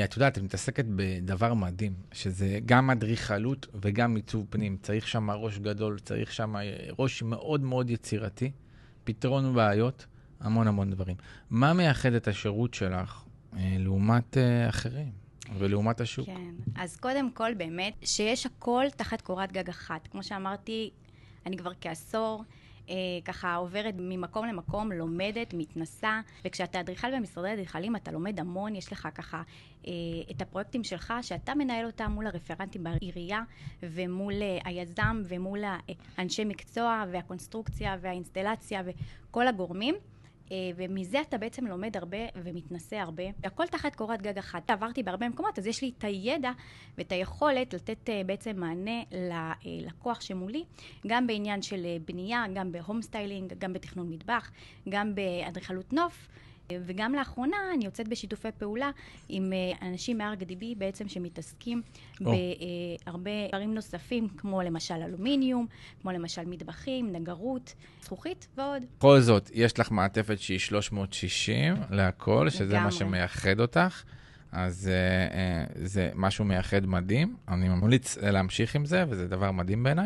את יודעת, את מתעסקת בדבר מדהים, שזה גם אדריכלות וגם עיצוב פנים. צריך שם ראש גדול, צריך שם ראש מאוד מאוד יצירתי, פתרון בעיות, המון המון דברים. מה מייחד את השירות שלך לעומת אחרים ולעומת השוק? כן, אז קודם כל באמת שיש הכל תחת קורת גג אחת. כמו שאמרתי, אני כבר כעשור ככה עוברת ממקום למקום, לומדת, מתנסה, וכשאתה אדריכל במשרדי אדריכלים אתה לומד המון, יש לך ככה את הפרויקטים שלך, שאתה מנהל אותם מול הרפרנטים בעירייה, ומול היזם, ומול האנשי מקצוע, והקונסטרוקציה, והאינסטלציה, וכל הגורמים. ומזה אתה בעצם לומד הרבה ומתנסה הרבה. הכל תחת קורת גג אחת. עברתי בהרבה מקומות, אז יש לי את הידע ואת היכולת לתת בעצם מענה ללקוח שמולי, גם בעניין של בנייה, גם בהום סטיילינג, גם בתכנון מטבח, גם באדריכלות נוף, וגם לאחרונה אני יוצאת בשיתופי פעולה עם אנשים מארגדיבי בעצם שמתעסקים בהרבה דברים נוספים, כמו למשל אלומיניום, כמו למשל מטבחים, נגרות, זכוכית ועוד. בכל זאת, יש לך מעטפת שהיא 360 להכל, שזה מה שמייחד אותך, אז זה משהו מייחד מדהים. אני ממליץ להמשיך עם זה, וזה דבר מדהים בעיניי.